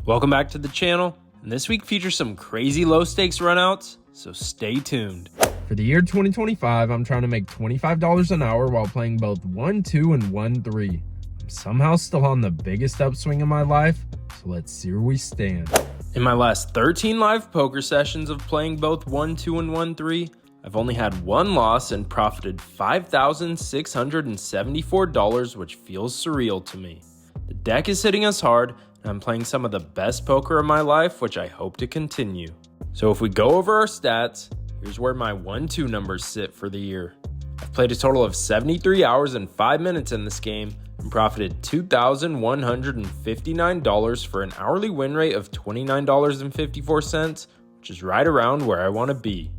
Welcome back to the channel, and this week features some crazy low stakes runouts, so stay tuned. For the year 2025, I'm trying to make $25 an hour while playing both 1-2 and 1-3. I'm somehow still on the biggest upswing of my life, so let's see where we stand. In my last 13 live poker sessions of playing both 1-2 and 1-3, I've only had one loss and profited $5,674, which feels surreal to me. The deck is hitting us hard, and I'm playing some of the best poker of my life, which I hope to continue. So if we go over our stats, here's where my 1-2 numbers sit for the year. I've played a total of 73 hours and 5 minutes in this game and profited $2,159 for an hourly win rate of $29.54, which is right around where I want to be.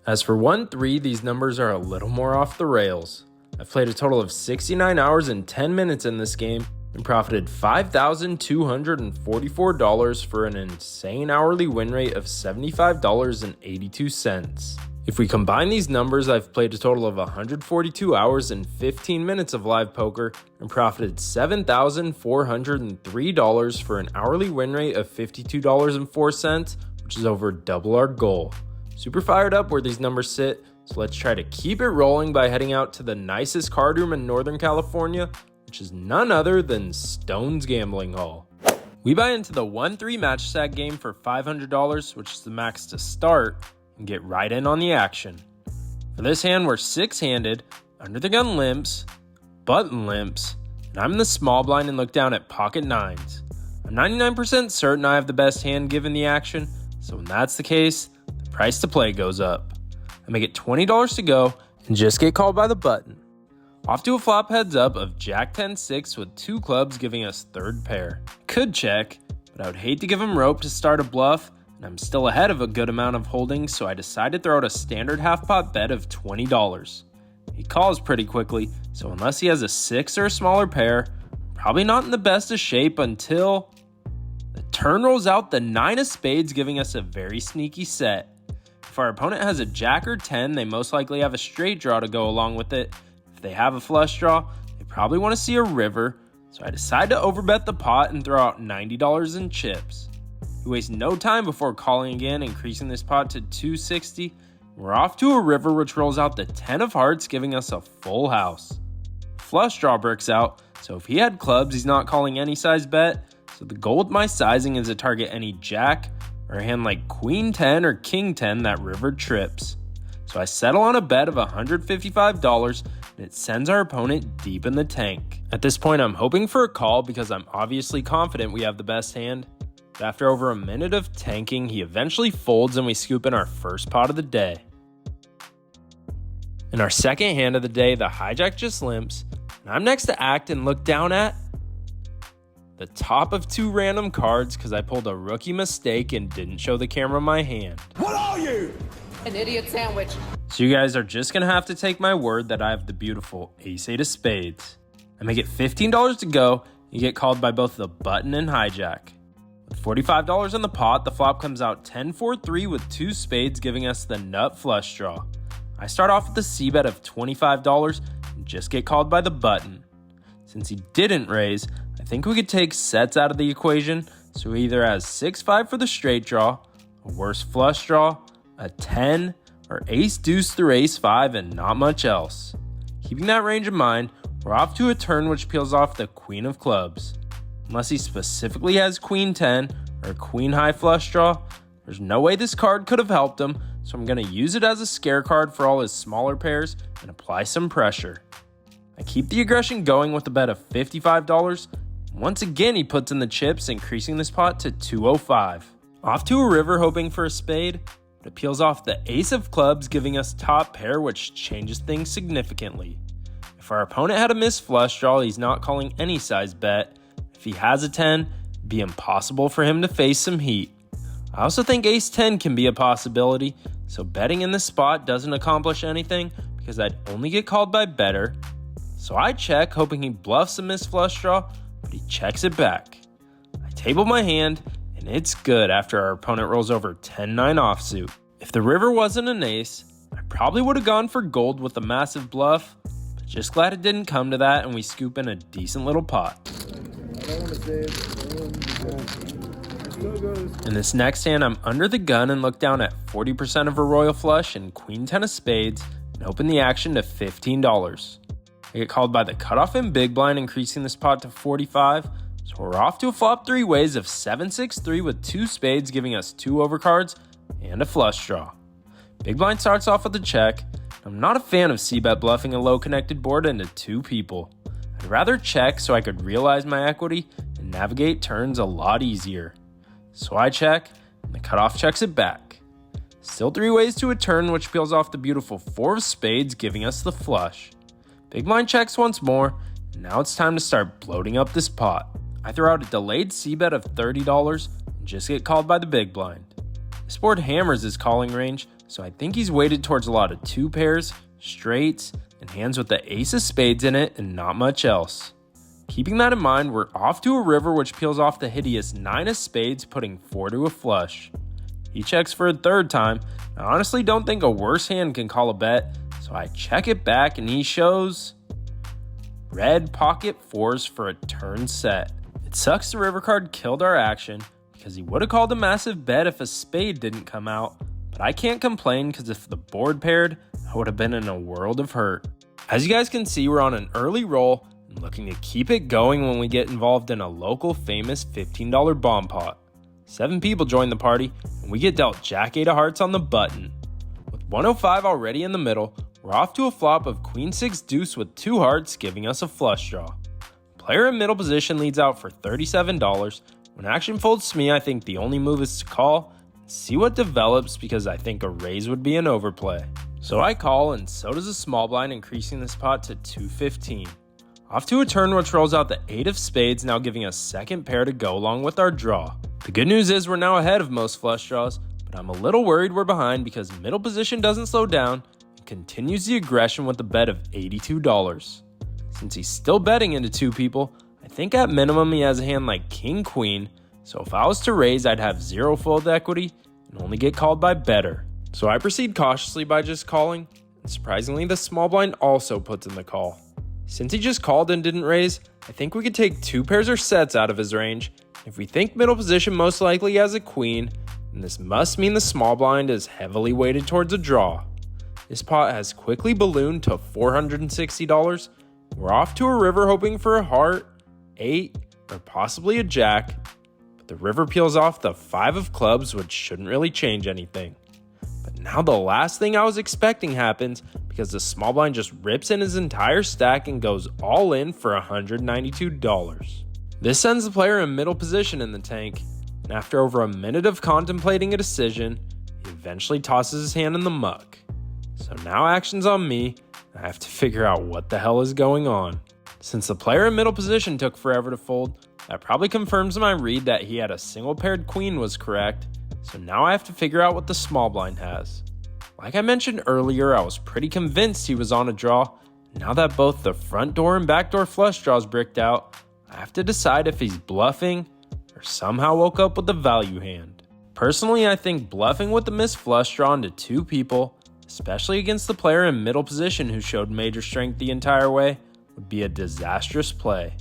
As for 1-3, these numbers are a little more off the rails. I've played a total of 69 hours and 10 minutes in this game and profited $5,244 for an insane hourly win rate of $75.82. If we combine these numbers, I've played a total of 142 hours and 15 minutes of live poker and profited $7,403 for an hourly win rate of $52.04, which is over double our goal. Super fired up where these numbers sit, so let's try to keep it rolling by heading out to the nicest card room in Northern California, which is none other than Stone's Gambling Hall. We buy into the 1-3 match stack game for $500, which is the max to start, and get right in on the action. For this hand, we're six-handed, under the gun limps, button limps, and I'm in the small blind and look down at pocket nines. I'm 99% certain I have the best hand given the action, so when that's the case, the price to play goes up. I make it $20 to go and just get called by the button. Off to a flop heads up of Jack 10-6 with two clubs giving us third pair. Could check, but I would hate to give him rope to start a bluff, and I'm still ahead of a good amount of holdings, so I decided to throw out a standard half pot bet of $20. He calls pretty quickly, so unless he has a 6 or a smaller pair, probably not in the best of shape until the turn rolls out the 9 of spades, giving us a very sneaky set. If our opponent has a jack or 10, they most likely have a straight draw to go along with it. If they have a flush draw, they probably want to see a river, so I decide to overbet the pot and throw out $90 in chips. We waste no time before calling again, increasing this pot to $260. We're off to a river, which rolls out the 10 of hearts, giving us a full house. Flush draw bricks out, so if he had clubs, he's not calling any size bet, so the goal with my sizing is to target any jack or a hand like queen 10 or king 10 that river trips. So I settle on a bet of $155, and it sends our opponent deep in the tank. At this point, I'm hoping for a call because I'm obviously confident we have the best hand. But after over a minute of tanking, he eventually folds and we scoop in our first pot of the day. In our second hand of the day, the hijack just limps, and I'm next to act and look down at the top of two random cards because I pulled a rookie mistake and didn't show the camera my hand. What are you? An idiot sandwich. So you guys are just going to have to take my word that I have the beautiful ace-8 of spades. I make it $15 to go, and get called by both the button and hijack. With $45 in the pot, the flop comes out 10-4-3 with two spades, giving us the nut flush draw. I start off with a c-bet of $25 and just get called by the button. Since he didn't raise, I think we could take sets out of the equation, so he either has 6-5 for the straight draw, a worse flush draw, a 10, or ace-deuce through ace-5 and not much else. Keeping that range in mind, we're off to a turn which peels off the queen of clubs. Unless he specifically has queen 10 or queen high flush draw, there's no way this card could have helped him, so I'm going to use it as a scare card for all his smaller pairs and apply some pressure. I keep the aggression going with a bet of $55. Once again, he puts in the chips, increasing this pot to $205. Off to a river hoping for a spade, but it peels off the ace of clubs, giving us top pair, which changes things significantly. If our opponent had a missed flush draw, he's not calling any size bet. If he has a 10, it'd be impossible for him to face some heat. I also think ace 10 can be a possibility, so betting in this spot doesn't accomplish anything because I'd only get called by better. So I check, hoping he bluffs a missed flush draw, but he checks it back. I table my hand, and it's good after our opponent rolls over 10-9 offsuit. If the river wasn't an ace, I probably would have gone for gold with a massive bluff, but just glad it didn't come to that and we scoop in a decent little pot. In this next hand, I'm under the gun and look down at 40% of a royal flush and queen 10 of spades and open the action to $15. I get called by the cutoff in big blind, increasing this pot to 45. So we're off to a flop three ways of 7-6-3 with two spades, giving us two overcards and a flush draw. Big blind starts off with a check. I'm not a fan of c-bet bluffing a low connected board into two people. I'd rather check so I could realize my equity and navigate turns a lot easier. So I check, and the cutoff checks it back. Still three ways to a turn, which peels off the beautiful four of spades, giving us the flush. Big blind checks once more, and now it's time to start bloating up this pot. I throw out a delayed c-bet of $30 and just get called by the big blind. This board hammers his calling range, so I think he's weighted towards a lot of two pairs, straights, and hands with the ace of spades in it and not much else. Keeping that in mind, we're off to a river, which peels off the hideous 9 of spades, putting 4 to a flush. He checks for a third time. I honestly don't think a worse hand can call a bet, so I check it back and he shows red pocket fours for a turn set. It sucks the river card killed our action because he would have called a massive bet if a spade didn't come out, but I can't complain because if the board paired, I would have been in a world of hurt. As you guys can see, we're on an early roll and looking to keep it going when we get involved in a local famous $15 bomb pot. 7 people join the party and we get dealt Jack 8 of hearts on the button. With 105 already in the middle, we're off to a flop of queen 6 deuce with 2 hearts, giving us a flush draw. Player in middle position leads out for $37. When action folds to me, I think the only move is to call and see what develops because I think a raise would be an overplay. So I call, and so does a small blind, increasing this pot to $215. Off to a turn which rolls out the 8 of spades, now giving us second pair to go along with our draw. The good news is we're now ahead of most flush draws, but I'm a little worried we're behind because middle position doesn't slow down and continues the aggression with a bet of $82. Since he's still betting into 2 people, I think at minimum he has a hand like king queen, so if I was to raise, I'd have 0 fold equity and only get called by better. So I proceed cautiously by just calling, and surprisingly the small blind also puts in the call. Since he just called and didn't raise, I think we could take 2 pairs or sets out of his range. If we think middle position most likely has a queen, then this must mean the small blind is heavily weighted towards a draw. This pot has quickly ballooned to $460. We're off to a river hoping for a heart, 8, or possibly a jack, but the river peels off the 5 of clubs, which shouldn't really change anything. But now the last thing I was expecting happens because the small blind just rips in his entire stack and goes all in for $192. This sends the player in middle position in the tank, and after over a minute of contemplating a decision, he eventually tosses his hand in the muck. So now action's on me, and I have to figure out what the hell is going on. Since the player in middle position took forever to fold, that probably confirms my read that he had a single paired queen was correct, so now I have to figure out what the small blind has. Like I mentioned earlier, I was pretty convinced he was on a draw. Now that both the front door and back door flush draws bricked out, I have to decide if he's bluffing or somehow woke up with a value hand. Personally, I think bluffing with the missed flush draw into 2 people, especially against the player in middle position who showed major strength the entire way, would be a disastrous play.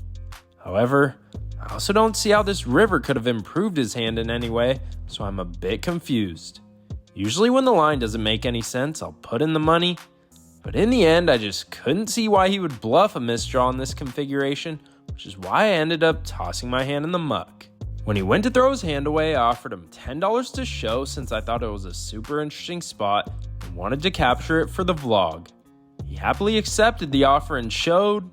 However, I also don't see how this river could have improved his hand in any way, so I'm a bit confused. Usually when the line doesn't make any sense, I'll put in the money, but in the end I just couldn't see why he would bluff a misdraw in this configuration, which is why I ended up tossing my hand in the muck. When he went to throw his hand away, I offered him $10 to show since I thought it was a super interesting spot and wanted to capture it for the vlog. He happily accepted the offer and showed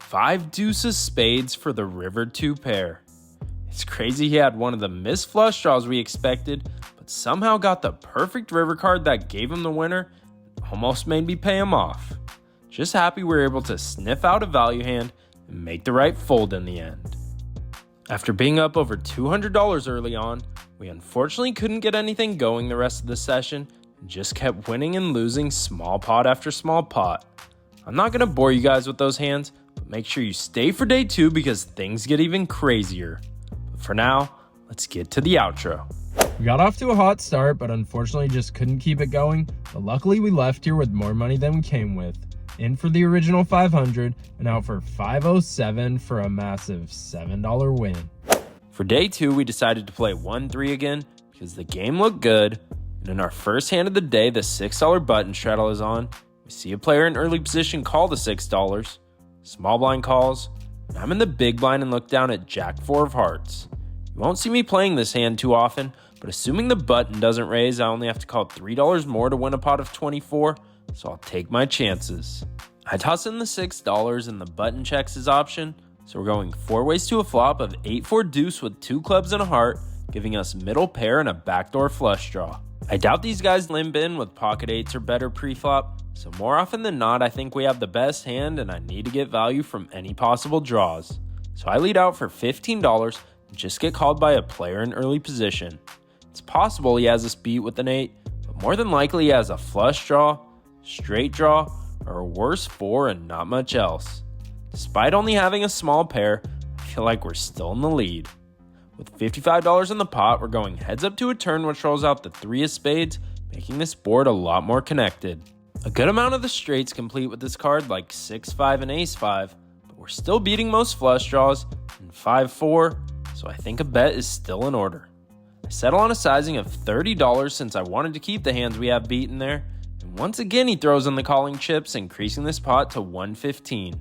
5 deuces spades for the river 2 pair. It's crazy he had one of the missed flush draws we expected, but somehow got the perfect river card that gave him the winner and almost made me pay him off. Just happy we were able to sniff out a value hand and make the right fold in the end. After being up over $200 early on, we unfortunately couldn't get anything going the rest of the session and just kept winning and losing small pot after small pot. I'm not going to bore you guys with those hands, but make sure you stay for day 2 because things get even crazier. But for now, let's get to the outro. We got off to a hot start, but unfortunately just couldn't keep it going. But luckily we left here with more money than we came with. In for the original 500 and out for 507 for a massive $7 win. For day 2, we decided to play 1-3 again because the game looked good, and in our first hand of the day, the $6 button straddle is on. We see a player in early position call the $6. Small blind calls, and I'm in the big blind and look down at Jack 4 of hearts. You won't see me playing this hand too often, but assuming the button doesn't raise, I only have to call $3 more to win a pot of 24, so I'll take my chances. I toss in the $6 and the button checks his option, so we're going 4 ways to a flop of 8-4 deuce with 2 clubs and a heart, giving us middle pair and a backdoor flush draw. I doubt these guys limp in with pocket 8s or better pre-flop, so more often than not I think we have the best hand and I need to get value from any possible draws. So I lead out for $15 and just get called by a player in early position. It's possible he has us beat with an 8, but more than likely he has a flush draw, straight draw, or a worse 4 and not much else. Despite only having a small pair, I feel like we're still in the lead. With $55 in the pot, we're going heads up to a turn which rolls out the 3 of spades, making this board a lot more connected. A good amount of the straights complete with this card like 6-5 and ace-5, but we're still beating most flush draws and 5-4, so I think a bet is still in order. I settle on a sizing of $30 since I wanted to keep the hands we have beaten there, and once again he throws in the calling chips, increasing this pot to $115.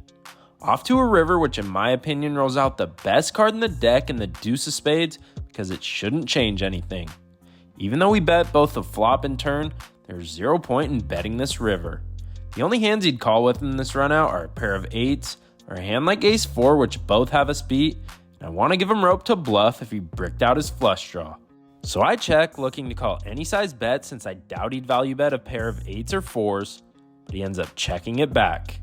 Off to a river, which in my opinion rolls out the best card in the deck in the deuce of spades because it shouldn't change anything. Even though we bet both the flop and turn, there's 0 point in betting this river. The only hands he'd call with in this run out are a pair of 8s or a hand like ace 4, which both have us beat, and I want to give him rope to bluff if he bricked out his flush draw. So I check, looking to call any size bet since I doubt he'd value bet a pair of 8s or 4s, but he ends up checking it back.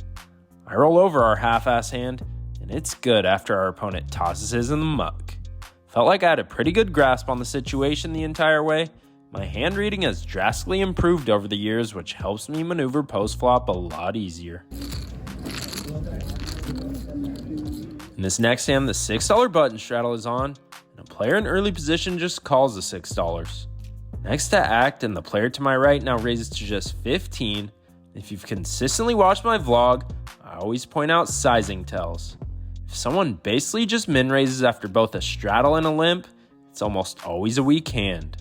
I roll over our half-ass hand, and it's good after our opponent tosses his in the muck. Felt like I had a pretty good grasp on the situation the entire way. My hand reading has drastically improved over the years, which helps me maneuver post-flop a lot easier. In this next hand, the $6 button straddle is on, and a player in early position just calls the $6. Next to act, and the player to my right now raises to just 15. If you've consistently watched my vlog, I always point out sizing tells. If someone basically just min raises after both a straddle and a limp, it's almost always a weak hand.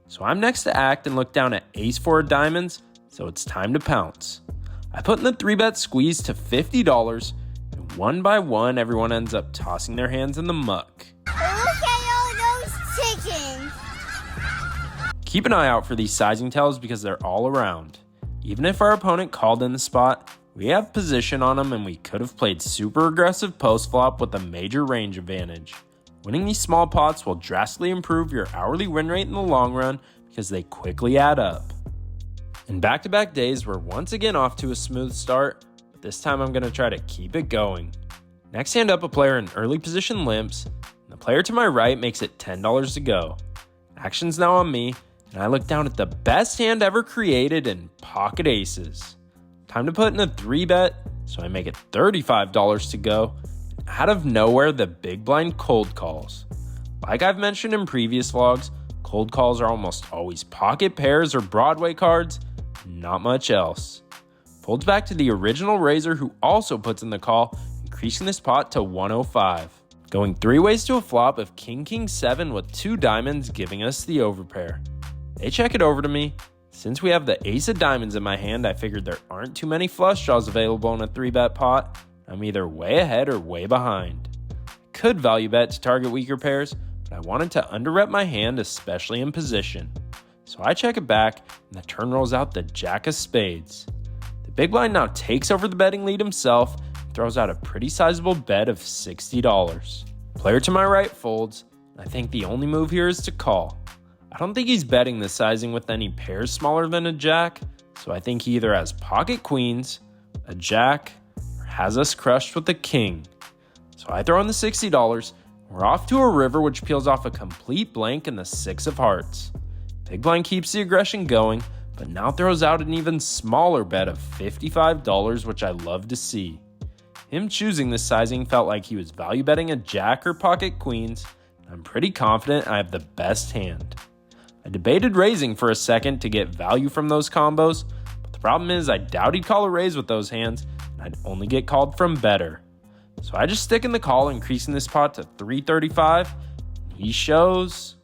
So I'm next to act and look down at ace 4 of diamonds, so it's time to pounce. I put in the 3-bet squeeze to $50, and one by one everyone ends up tossing their hands in the muck. Look at all those chickens! Keep an eye out for these sizing tells because they're all around. Even if our opponent called in the spot, we have position on them and we could have played super aggressive post-flop with a major range advantage. Winning these small pots will drastically improve your hourly win rate in the long run because they quickly add up. In back-to-back days, we're once again off to a smooth start, but this time I'm going to try to keep it going. Next hand up, a player in early position limps, and the player to my right makes it $10 to go. Action's now on me, and I look down at the best hand ever created in pocket aces. Time to put in a 3-bet, so I make it $35 to go. Out of nowhere, the big blind cold calls. Like I've mentioned in previous vlogs, cold calls are almost always pocket pairs or Broadway cards, not much else. Folds back to the original raiser who also puts in the call, increasing this pot to $105. Going 3 ways to a flop of King 7 with 2 diamonds, giving us the overpair. They check it over to me. Since we have the ace of diamonds in my hand, I figured there aren't too many flush draws available in a 3-bet pot. I'm either way ahead or way behind. I could value bet to target weaker pairs, but I wanted to underrep my hand, especially in position. So I check it back, and the turn rolls out the jack of spades. The big blind now takes over the betting lead himself and throws out a pretty sizable bet of $60. Player to my right folds, and I think the only move here is to call. I don't think he's betting this sizing with any pairs smaller than a jack, so I think he either has pocket queens, a jack, or has us crushed with a king. So I throw in the $60, we're off to a river which peels off a complete blank in the 6 of hearts. Big blind keeps the aggression going, but now throws out an even smaller bet of $55, which I love to see. Him choosing this sizing felt like he was value betting a jack or pocket queens, and I'm pretty confident I have the best hand. I debated raising for a second to get value from those combos, but the problem is I doubt he'd call a raise with those hands, and I'd only get called from better. So I just stick in the call, increasing this pot to $335, and he shows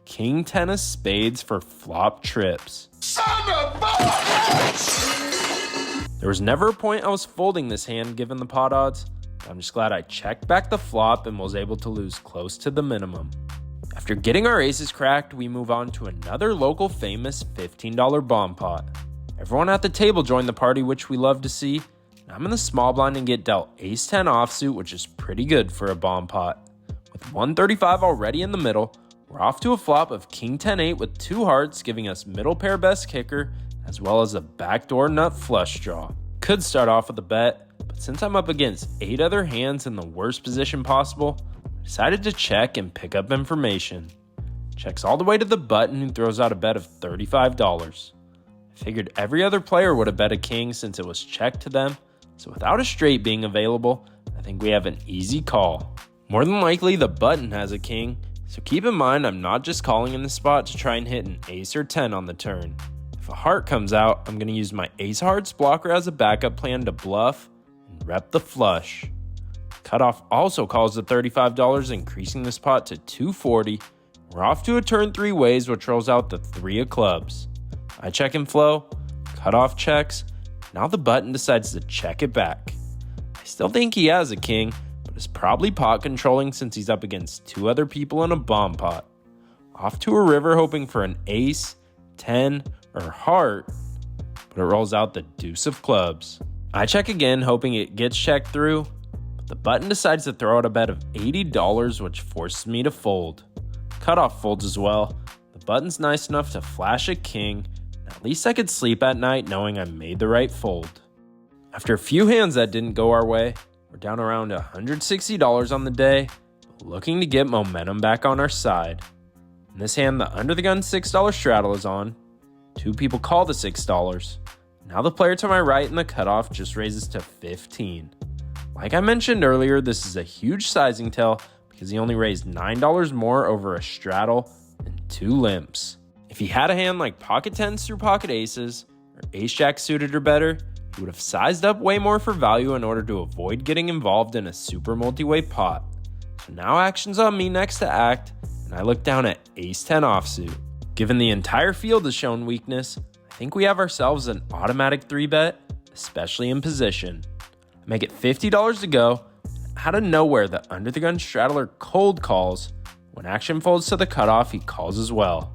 King 10 of spades for flop trips. There was never a point I was folding this hand given the pot odds. I'm just glad I checked back the flop and was able to lose close to the minimum. After getting our aces cracked, we move on to another local famous $15 bomb pot. Everyone at the table joined the party, which we love to see. I'm in the small blind and get dealt ace 10 offsuit, which is pretty good for a bomb pot. With 135 already in the middle, we're off to a flop of king 10-8 with two hearts, giving us middle pair best kicker, as well as a backdoor nut flush draw. Could start off with a bet, but since I'm up against 8 other hands in the worst position possible, I decided to check and pick up information. Checks all the way to the button, who throws out a bet of $35. I figured every other player would have bet a king since it was checked to them, so without a straight being available, I think we have an easy call. More than likely the button has a king, so keep in mind I'm not just calling in the spot to try and hit an ace or 10 on the turn. If a heart comes out, I'm going to use my ace hearts blocker as a backup plan to bluff and rep the flush. Cutoff also calls the $35, increasing the spot to $240. We're off to a turn 3 ways, which rolls out the 3 of clubs. I check and flow, cutoff checks. Now the button decides to check it back. I still think he has a king, but is probably pot controlling since he's up against 2 other people in a bomb pot. Off to a river hoping for an ace, 10, or heart, but it rolls out the deuce of clubs. I check again hoping it gets checked through, but the button decides to throw out a bet of $80, which forces me to fold. Cutoff folds as well. The button's nice enough to flash a king, and at least I could sleep at night knowing I made the right fold. After a few hands that didn't go our way, we're down around $160 on the day, but looking to get momentum back on our side. In this hand, the under the gun $6 straddle is on. 2 people call the $6. Now the player to my right in the cutoff just raises to 15. Like I mentioned earlier, this is a huge sizing tell because he only raised $9 more over a straddle and 2 limps. If he had a hand like pocket 10s through pocket aces, or ace jack suited or better, he would have sized up way more for value in order to avoid getting involved in a super multi-way pot. So now action's on me next to act, and I look down at ace 10 offsuit. Given the entire field has shown weakness, I think we have ourselves an automatic 3-bet, especially in position. I make it $50 to go. Out of nowhere, the under the gun straddler cold calls. When action folds to the cutoff, he calls as well.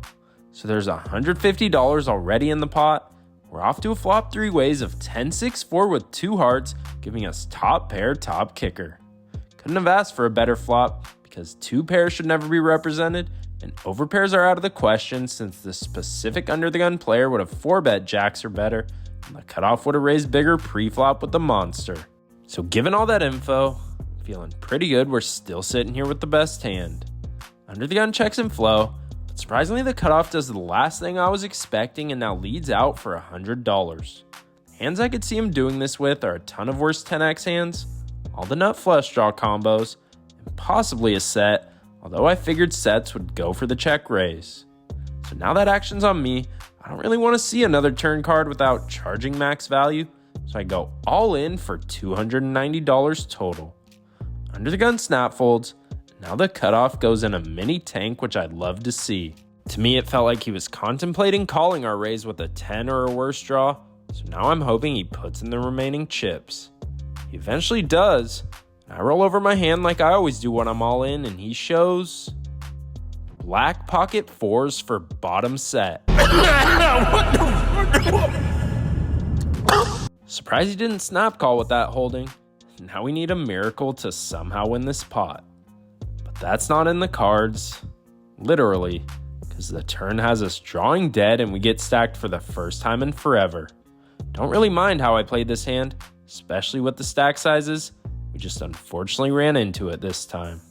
So there's $150 already in the pot. We're off to a flop 3 ways of 10-6-4 with 2 hearts, giving us top pair, top kicker. Couldn't have asked for a better flop because 2 pairs should never be represented, and overpairs are out of the question since the specific under the gun player would have 4-bet jacks or better, and the cutoff would have raised bigger pre-flop with the monster. So given all that info, I'm feeling pretty good. We're still sitting here with the best hand. Under the gun checks and flow, but surprisingly the cutoff does the last thing I was expecting and now leads out for $100. Hands I could see him doing this with are a ton of worse 10x hands, all the nut flush draw combos, and possibly a set, although I figured sets would go for the check raise. So now that action's on me, I don't really want to see another turn card without charging max value, so I go all in for $290 total. Under the gun snap folds. Now the cutoff goes in a mini tank, which I'd love to see. To me, it felt like he was contemplating calling our raise with a 10 or a worse draw, so now I'm hoping he puts in the remaining chips. He eventually does. I roll over my hand like I always do when I'm all in, and he shows black pocket 4s for bottom set. Surprised he didn't snap call with that holding. Now we need a miracle to somehow win this pot. That's not in the cards, literally, because the turn has us drawing dead and we get stacked for the first time in forever. Don't really mind how I played this hand, especially with the stack sizes. We just unfortunately ran into it this time.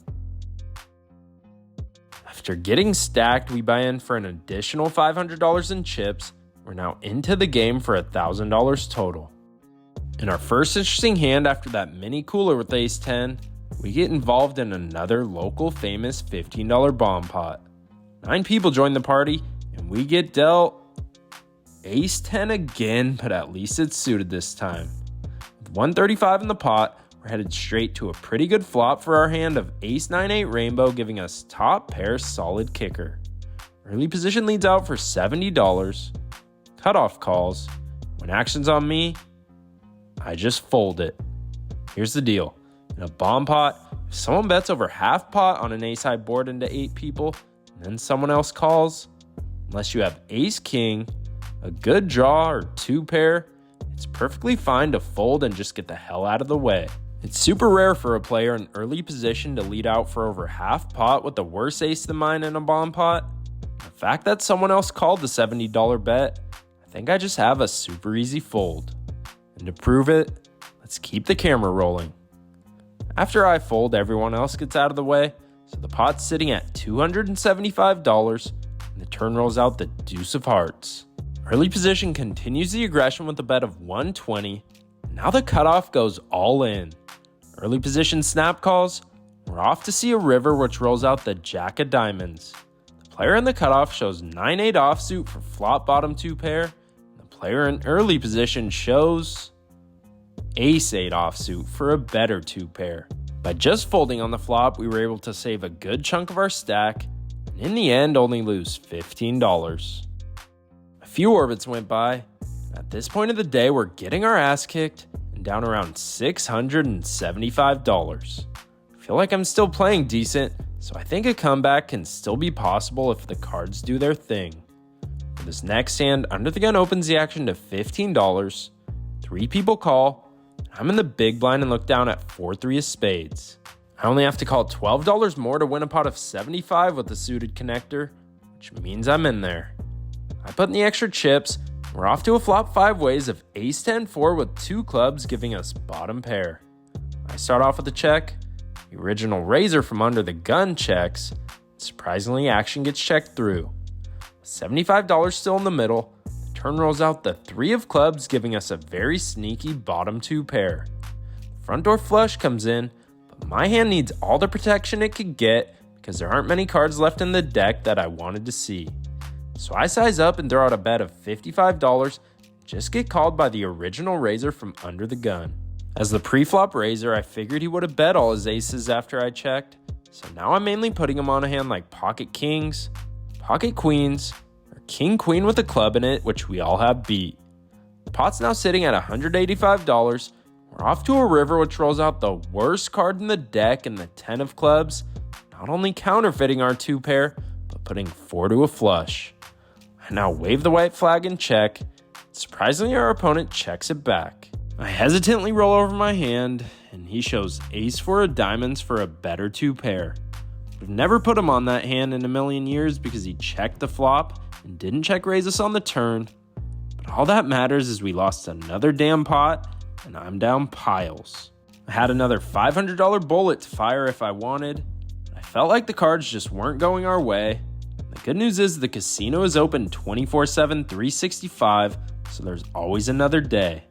After getting stacked, we buy in for an additional $500 in chips. We're now into the game for $1,000 total. In our first interesting hand after that mini cooler with ace 10, we get involved in another local famous $15 bomb pot. 9 people join the party, and we get dealt ace 10 again, but at least it's suited this time. With 135 in the pot, we're headed straight to a pretty good flop for our hand of Ace 9-8 Rainbow, giving us top pair solid kicker. Early position leads out for $70. Cutoff calls. When action's on me, I just fold it. Here's the deal. In a bomb pot, if someone bets over half pot on an ace high board into 8 people, and then someone else calls, unless you have ace king, a good draw, or 2 pair, it's perfectly fine to fold and just get the hell out of the way. It's super rare for a player in early position to lead out for over half pot with a worse ace than mine in a bomb pot. The fact that someone else called the $70 bet, I think I just have a super easy fold. And to prove it, let's keep the camera rolling. After I fold, everyone else gets out of the way, so the pot's sitting at $275, and the turn rolls out the deuce of hearts. Early position continues the aggression with a bet of 120, and now the cutoff goes all in. Early position snap calls, we're off to see a river which rolls out the jack of diamonds. The player in the cutoff shows 9-8 offsuit for flop bottom 2 pair, player in early position shows ace-8 offsuit for a better 2 pair. By just folding on the flop, we were able to save a good chunk of our stack, and in the end only lose $15. A few orbits went by. At this point of the day, we're getting our ass kicked and down around $675. I feel like I'm still playing decent, so I think a comeback can still be possible if the cards do their thing. For this next hand, Under the Gun opens the action to $15. 3 people call. I'm in the big blind and look down at 4-3 of spades. I only have to call $12 more to win a pot of 75 with the suited connector, which means I'm in there. I put in the extra chips. We're off to a flop 5 ways of ace 10-4 with 2 clubs giving us bottom pair. I start off with a check. The original raiser from Under the Gun checks. Surprisingly, action gets checked through. $75 still in the middle, the turn rolls out the 3 of clubs, giving us a very sneaky bottom 2 pair. The front door flush comes in, but my hand needs all the protection it could get because there aren't many cards left in the deck that I wanted to see. So I size up and throw out a bet of $55, just get called by the original raiser from Under the Gun. As the pre-flop raiser, I figured he would have bet all his aces after I checked, so now I'm mainly putting him on a hand like pocket kings, pocket queens, or king queen with a club in it, which we all have beat. The pot's now sitting at $185. We're off to a river which rolls out the worst card in the deck in the 10 of clubs, not only counterfeiting our 2 pair, but putting 4 to a flush. I now wave the white flag and check. Surprisingly, our opponent checks it back. I hesitantly roll over my hand, and he shows ace 4 of diamonds for a better 2 pair. We've never put him on that hand in a million years because he checked the flop and didn't check raise us on the turn. But all that matters is we lost another damn pot and I'm down piles. I had another $500 bullet to fire if I wanted. I felt like the cards just weren't going our way. The good news is the casino is open 24/7, 365, so there's always another day.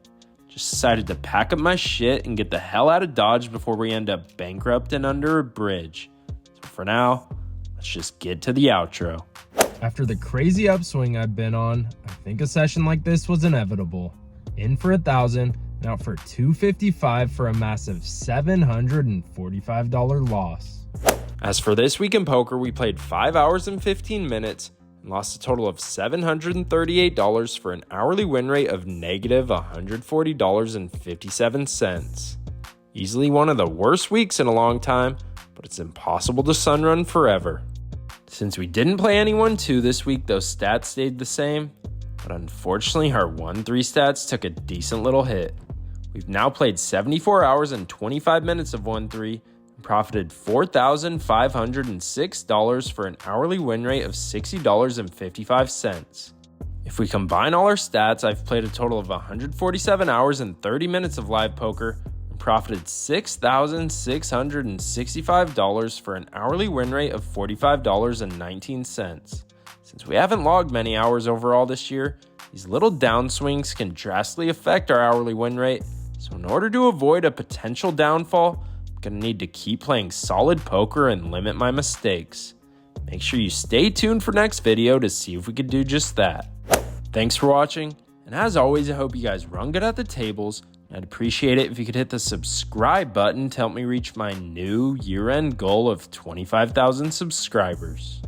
Just decided to pack up my shit and get the hell out of Dodge before we end up bankrupt and under a bridge. For now, let's just get to the outro. After the crazy upswing I've been on, I think a session like this was inevitable. In for 1,000 and out for 255 for a massive $745 loss. As for this week in poker, we played 5 hours and 15 minutes and lost a total of $738 for an hourly win rate of negative $140.57. Easily one of the worst weeks in a long time, but it's impossible to sunrun forever. Since we didn't play any 1-2 this week, those stats stayed the same, but unfortunately our 1-3 stats took a decent little hit. We've now played 74 hours and 25 minutes of 1-3 and profited $4,506 for an hourly win rate of $60.55. If we combine all our stats, I've played a total of 147 hours and 30 minutes of live poker, profited $6,665 for an hourly win rate of $45.19. Since we haven't logged many hours overall this year, these little downswings can drastically affect our hourly win rate, so in order to avoid a potential downfall, I'm going to need to keep playing solid poker and limit my mistakes. Make sure you stay tuned for next video to see if we can do just that. Thanks for watching, and as always, I hope you guys run good at the tables, I'd appreciate it if you could hit the subscribe button to help me reach my new year-end goal of 25,000 subscribers.